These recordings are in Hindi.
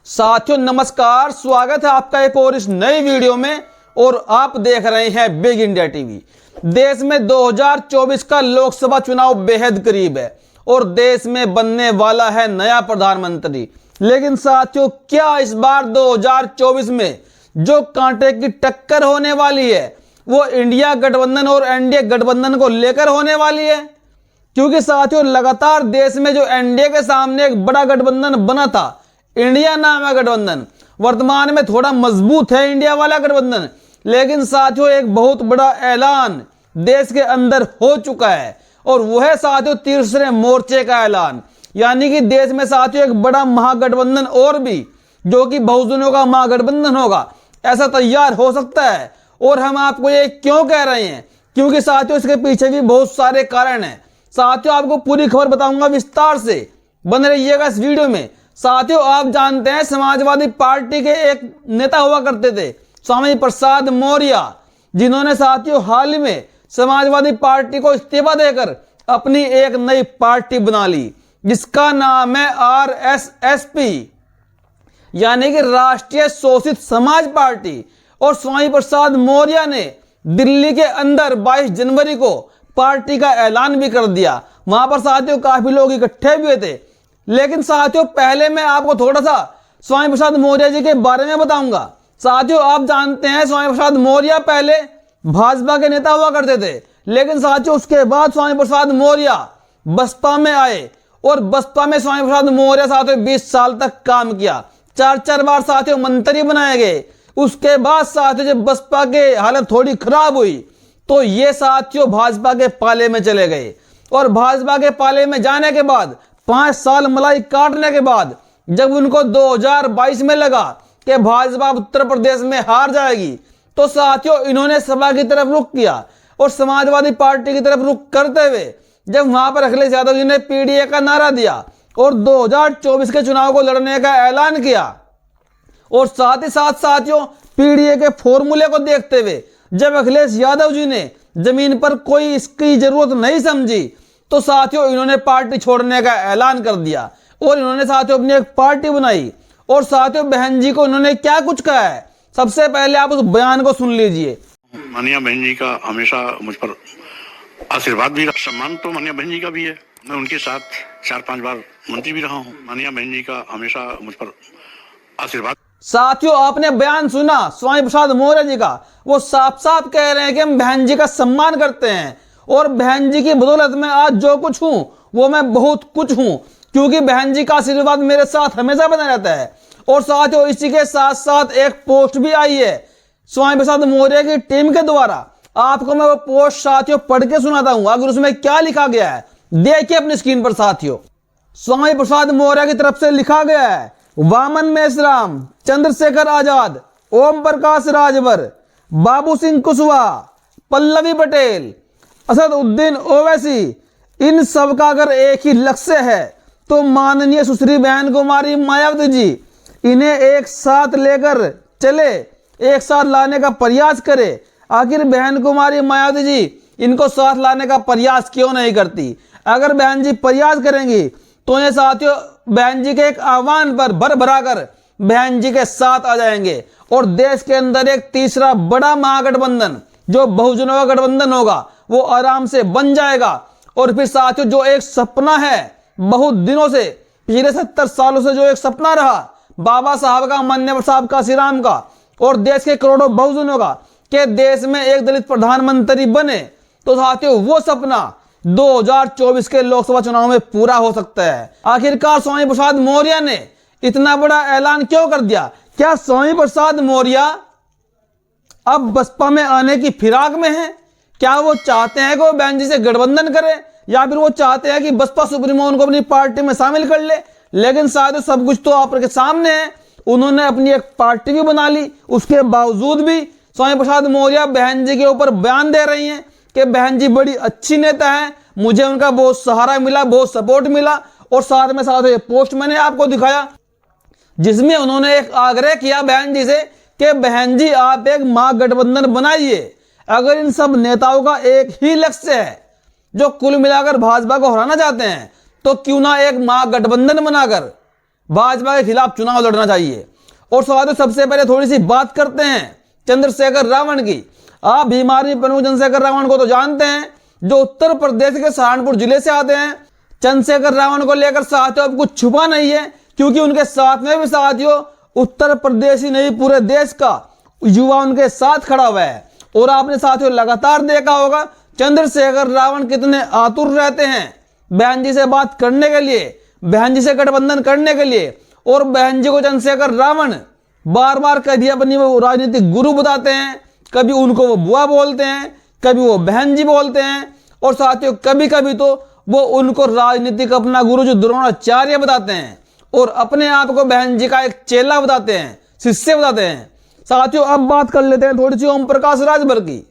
साथियों नमस्कार, स्वागत है आपका एक और इस नई वीडियो में। और आप देख रहे हैं बिग इंडिया टीवी। देश में 2024 का लोकसभा चुनाव बेहद करीब है और देश में बनने वाला है नया प्रधानमंत्री। लेकिन साथियों, क्या इस बार 2024 में जो कांटे की टक्कर होने वाली है वो इंडिया गठबंधन और एनडीए गठबंधन को लेकर होने वाली है? क्योंकि साथियों, लगातार देश में जो एनडीए के सामने एक बड़ा गठबंधन बना था, इंडिया नाम है गठबंधन, वर्तमान में थोड़ा मजबूत है इंडिया वाला गठबंधन। लेकिन साथियों, एक बहुत बड़ा ऐलान देश के अंदर हो चुका है और वह है साथियों तीसरे मोर्चे का ऐलान। यानी कि देश में साथियों एक बड़ा महागठबंधन और भी, जो कि बहुजनों का महागठबंधन होगा, ऐसा तैयार हो सकता है। और हम आपको ये क्यों कह रहे हैं? क्योंकि साथियों इसके पीछे भी बहुत सारे कारण हैं। साथियों, आपको पूरी खबर बताऊंगा विस्तार से, बने रहिएगा इस वीडियो में। साथियों, आप जानते हैं समाजवादी पार्टी के एक नेता हुआ करते थे, स्वामी प्रसाद मौर्य, जिन्होंने साथियों हाल ही में समाजवादी पार्टी को इस्तीफा देकर अपनी एक नई पार्टी बना ली, जिसका नाम है आरएसएसपी, यानी कि राष्ट्रीय शोषित समाज पार्टी। और स्वामी प्रसाद मौर्य ने दिल्ली के अंदर 22 जनवरी को पार्टी का ऐलान भी कर दिया। वहां पर साथियों काफी लोग इकट्ठे भी हुए थे। लेकिन साथियों, पहले मैं आपको थोड़ा सा स्वामी प्रसाद मौर्य जी के बारे में बताऊंगा। साथियों, आप जानते हैं स्वामी प्रसाद मौर्य पहले भाजपा के नेता हुआ करते थे। लेकिन साथियों, उसके बाद स्वामी प्रसाद मौर्य बसपा में आए और बसपा में स्वामी प्रसाद मौर्य साथियों 20 साल तक काम किया। 4 बार साथियों मंत्री बनाए गए। उसके बाद साथियों जब बसपा के हालत थोड़ी खराब हुई तो ये साथियों भाजपा के पाले में चले गए। और भाजपा के पाले में जाने के बाद 5 साल मलाई काटने के बाद जब उनको 2022 में लगा कि भाजपा उत्तर प्रदेश में हार जाएगी, तो साथियों इन्होंने सपा की तरफ रुख किया और समाजवादी पार्टी की तरफ रुख करते हुए जब वहां पर अखिलेश यादव जी ने पीडीए का नारा दिया और 2024 के चुनाव को लड़ने का ऐलान किया, और साथ ही साथ साथियों पीडीए के फॉर्मूले को देखते हुए जब अखिलेश यादव जी ने जमीन पर कोई इसकी जरूरत नहीं समझी, तो साथियों इन्होंने पार्टी छोड़ने का ऐलान कर दिया और इन्होंने साथियों अपनी एक पार्टी बनाई। और साथियों बहन जी को इन्होंने क्या कुछ कहा है, सबसे पहले आप उस बयान को सुन लीजिए। माननीय बहन जी का हमेशा मुझ पर आशीर्वाद भी, सम्मान तो माननीय बहन जी का भी है। मैं उनके साथ 4-5 बार मंत्री भी रहा हूँ। माननीय बहन जी का हमेशा मुझ पर आशीर्वाद। साथियों, आपने बयान सुना स्वामी प्रसाद मौर्य जी का। वो साफ साफ कह रहे हैं कि हम बहन जी का सम्मान करते हैं और बहन जी की बदौलत में आज जो कुछ हूं वो मैं बहुत कुछ हूं, क्योंकि बहन जी का आशीर्वाद मेरे साथ हमेशा बना रहता है। और साथियों इसी के साथ साथ एक पोस्ट भी आई है स्वामी प्रसाद मौर्य की टीम के द्वारा। आपको मैं वो पोस्ट साथियों पढ़ के सुनाता हूं, अगर उसमें क्या लिखा गया है देखिए अपनी स्क्रीन पर। साथियों, स्वामी प्रसाद मौर्य की तरफ से लिखा गया है, वामन मेश्राम, चंद्रशेखर आजाद, ओम प्रकाश राजभर, बाबू सिंह कुशवाहा, पल्लवी पटेल, असदुद्दीन ओवैसी, इन सब का अगर एक ही लक्ष्य है तो माननीय सुश्री बहन कुमारी मायावती जी इन्हें एक साथ लेकर चले, एक साथ लाने का प्रयास करे। आखिर बहन कुमारी मायावती जी इनको साथ लाने का प्रयास क्यों नहीं करती? अगर बहन जी प्रयास करेंगी तो ये साथियों बहन जी के एक आह्वान पर भर भरा कर बहन जी के साथ आ जाएंगे और देश के अंदर एक तीसरा बड़ा महागठबंधन जो बहुजनों का गठबंधन होगा वो आराम से बन जाएगा। और फिर साथियों जो एक सपना है बहुत दिनों से, पिछले 70 सालों से जो एक सपना रहा बाबा साहब का, मान्यवर साहब का, श्री राम का और देश के करोड़ों बहुजनों का, कि देश में एक दलित प्रधानमंत्री बने, तो साथियों वो सपना 2024 के लोकसभा चुनाव में पूरा हो सकता है। आखिरकार स्वामी प्रसाद मौर्य ने इतना बड़ा ऐलान क्यों कर दिया? क्या स्वामी प्रसाद मौर्य अब बसपा में आने की फिराक में है? क्या वो चाहते हैं कि वो बहन जी से गठबंधन करे, या फिर वो चाहते हैं कि बसपा सुप्रीमो उनको अपनी पार्टी में शामिल कर ले? लेकिन साथियों सब कुछ तो आपके सामने है। उन्होंने अपनी एक पार्टी भी बना ली, उसके बावजूद भी स्वामी प्रसाद मौर्य बहन जी के ऊपर बयान दे रही हैं कि बहन जी बड़ी अच्छी नेता है, मुझे उनका बहुत सहारा मिला, बहुत सपोर्ट मिला। और साथ में साथ ये पोस्ट मैंने आपको दिखाया जिसमें उन्होंने एक आग्रह किया बहन जी से कि बहन जी आप एक महागठबंधन बनाइए। अगर इन सब नेताओं का एक ही लक्ष्य है जो कुल मिलाकर भाजपा को हराना चाहते हैं, तो क्यों ना एक महागठबंधन बनाकर भाजपा के खिलाफ चुनाव लड़ना चाहिए। और साथियों सबसे पहले थोड़ी सी बात करते हैं चंद्रशेखर रावण की। आप बीमारी प्रमुख चंद्रशेखर रावण को तो जानते हैं, जो उत्तर प्रदेश के सहारनपुर जिले से आते हैं। चंद्रशेखर रावण को लेकर साथियों अब कुछ छुपा नहीं है, क्योंकि उनके साथ में भी साथियों उत्तर प्रदेश ही नहीं पूरे देश का युवा उनके साथ खड़ा हुआ है। और आपने साथियों लगातार देखा होगा चंद्रशेखर रावण कितने आतुर रहते हैं बहन जी से बात करने के लिए, बहन जी से गठबंधन करने के लिए। और बहन जी को चंद्रशेखर रावण बार बार कभी अपनी वो राजनीतिक गुरु बताते हैं, कभी उनको वो बुआ बोलते हैं, कभी वो बहन जी बोलते हैं। और साथियों कभी कभी तो वो उनको राजनीतिक अपना गुरु जो द्रोणाचार्य बताते हैं और अपने आप को बहन जी का एक चेला बताते हैं, शिष्य बताते हैं। साथियों अब बात कर लेते हैं थोड़ी सी ओम प्रकाश राजभर की।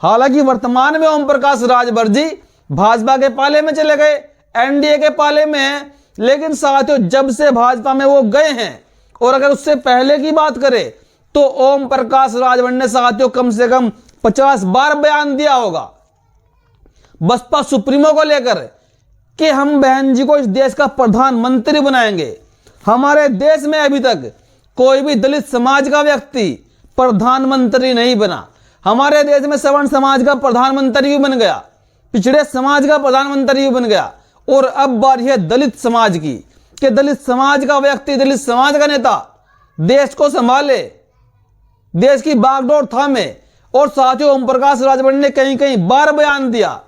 हालांकि वर्तमान में ओम प्रकाश राजभर जी भाजपा के पाले में चले गए, एनडीए के पाले में हैं, लेकिन साथियों जब से भाजपा में वो गए हैं और अगर उससे पहले की बात करें तो ओम प्रकाश राजभर ने साथियों कम से कम 50 बार बयान दिया होगा बसपा सुप्रीमो को लेकर कि हम बहन जी को इस देश का प्रधानमंत्री बनाएंगे। हमारे देश में अभी तक कोई भी दलित समाज का व्यक्ति प्रधानमंत्री नहीं बना। हमारे देश में सवर्ण समाज का प्रधानमंत्री भी बन गया, पिछड़े समाज का प्रधानमंत्री भी बन गया, और अब बारी है दलित समाज की कि दलित समाज का व्यक्ति, दलित समाज का नेता देश को संभाले, देश की बागडोर थामे। और साथियों ओम प्रकाश राजभर ने कहीं कहीं बार बयान दिया,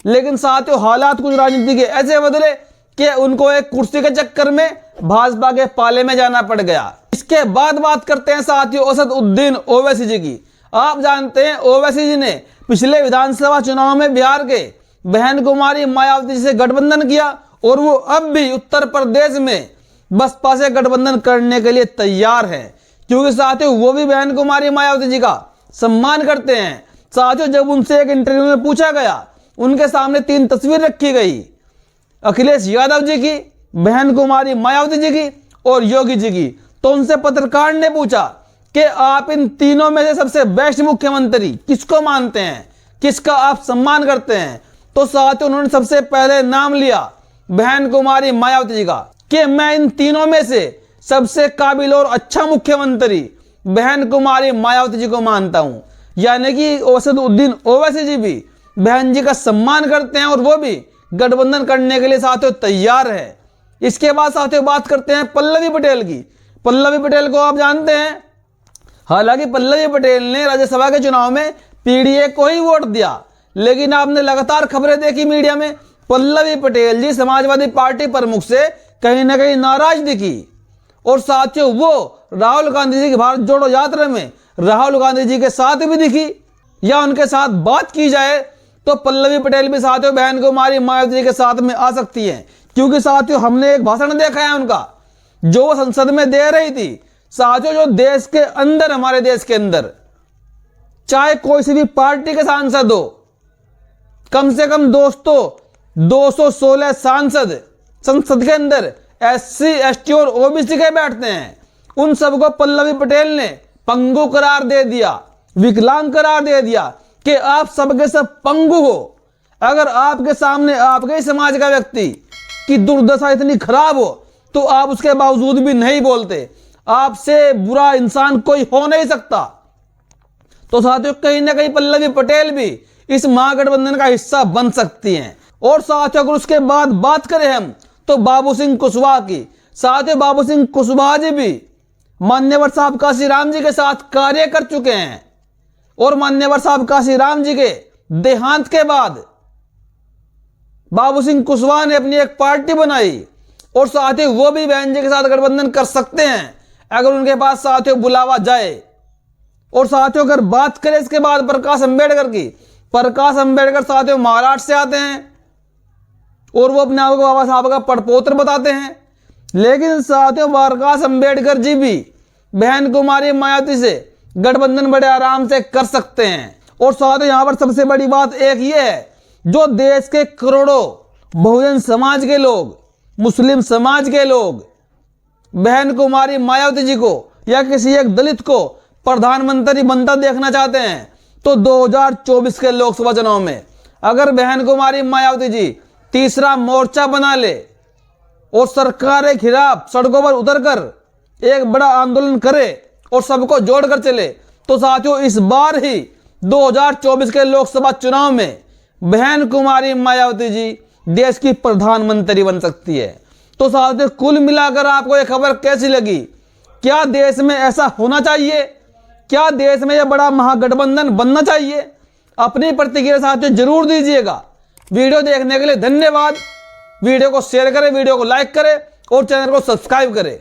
लेकिन साथियों हालात कुछ राजनीति के ऐसे बदले कि उनको एक कुर्सी के चक्कर में भाजपा के पाले में जाना पड़ गया। इसके बाद बात करते हैं साथियों असदुद्दीन ओवैसी जी की। आप जानते हैं ओवैसी जी ने पिछले विधानसभा चुनाव में बिहार के बहन कुमारी मायावती जी से गठबंधन किया और वो अब भी उत्तर प्रदेश में बसपा से गठबंधन करने के लिए तैयार है, क्योंकि साथियों वो भी बहन कुमारी मायावती जी का सम्मान करते हैं। साथियों जब उनसे एक इंटरव्यू में पूछा गया, उनके सामने 3 तस्वीर रखी गई, अखिलेश यादव जी की, बहन कुमारी मायावती जी की और योगी जी की, तो उनसे पत्रकार ने पूछा कि आप इन तीनों में से सबसे बेस्ट मुख्यमंत्री किसको मानते हैं, किसका आप सम्मान करते हैं। तो साथियों उन्होंने सबसे पहले नाम लिया बहन कुमारी मायावती जी का कि मैं इन तीनों में से सबसे काबिल और अच्छा मुख्यमंत्री बहन कुमारी मायावती जी को मानता हूं। यानी कि असदुद्दीन ओवैसी जी भी बहन जी का सम्मान करते हैं और वो भी गठबंधन करने के लिए साथियों तैयार है। इसके बाद साथियों बात करते हैं पल्लवी पटेल की। पल्लवी पटेल को आप जानते हैं, हालांकि पल्लवी पटेल ने राज्यसभा के चुनाव में पीडीए को ही वोट दिया, लेकिन आपने लगातार खबरें देखी मीडिया में, पल्लवी पटेल जी समाजवादी पार्टी प्रमुख से कहीं ना कहीं नाराज दिखी। और साथियों वो राहुल गांधी जी की भारत जोड़ो यात्रा में राहुल गांधी जी के साथ भी दिखी, या उनके साथ बात की जाए तो पल्लवी पटेल भी साथियों बहन कुमारी मायावती जी के साथ में आ सकती हैं। क्योंकि साथियों हमने एक भाषण देखा है उनका जो वो संसद में दे रही थी। साथियों जो देश के अंदर, हमारे देश के अंदर चाहे कोई सी भी पार्टी के सांसद हो, कम से कम दोस्तों 216 सांसद संसद के अंदर SC ST और OBC के बैठते हैं, उन सबको पल्लवी पटेल ने पंगु करार दे दिया, विकलांग करार दे दिया कि आप सबके सब पंगु हो। अगर आपके सामने आपके ही समाज का व्यक्ति की दुर्दशा इतनी खराब हो तो आप उसके बावजूद भी नहीं बोलते। आपसे बुरा इंसान कोई हो नहीं सकता। तो साथियों कहीं ना कहीं पल्लवी पटेल भी इस महागठबंधन का हिस्सा बन सकती हैं। और साथियों अगर उसके बाद बात करें हम तो बाबू सिंह कुशवाहा की। साथियों बाबू सिंह कुशवाहा जी भी मान्यवर साहब काशीराम जी के साथ कार्य कर चुके हैं, और मान्यवर साहब काशीराम जी के देहांत के बाद बाबू सिंह कुशवाहा ने अपनी एक पार्टी बनाई, और साथियों वो भी बहन जी के साथ गठबंधन कर सकते हैं अगर उनके पास साथियों बुलावा जाए। और साथियों अगर बात करें इसके बाद प्रकाश अंबेडकर की, प्रकाश अंबेडकर साथियों महाराष्ट्र से आते हैं और वो अपने आप को बाबा साहब का पड़पोत्र बताते हैं, लेकिन साथियों प्रकाश अंबेडकर जी भी बहन कुमारी मायावती से गठबंधन बड़े आराम से कर सकते हैं। और साथियों यहां पर सबसे बड़ी बात एक ये है, जो देश के करोड़ों बहुजन समाज के लोग, मुस्लिम समाज के लोग बहन कुमारी मायावती जी को या किसी एक दलित को प्रधानमंत्री बनता देखना चाहते हैं, तो 2024 के लोकसभा चुनाव में अगर बहन कुमारी मायावती जी तीसरा मोर्चा बना ले और सरकार के खिलाफ सड़कों पर उतरकर एक बड़ा आंदोलन करे और सबको जोड़कर चले, तो साथियों इस बार ही 2024 के लोकसभा चुनाव में बहन कुमारी मायावती जी देश की प्रधानमंत्री बन सकती है। तो साथियों कुल मिलाकर आपको यह खबर कैसी लगी? क्या देश में ऐसा होना चाहिए? क्या देश में यह बड़ा महागठबंधन बनना चाहिए? अपनी प्रतिक्रिया साथियों जरूर दीजिएगा। वीडियो देखने के लिए धन्यवाद। वीडियो को शेयर करें, वीडियो को लाइक करें और चैनल को सब्सक्राइब करें।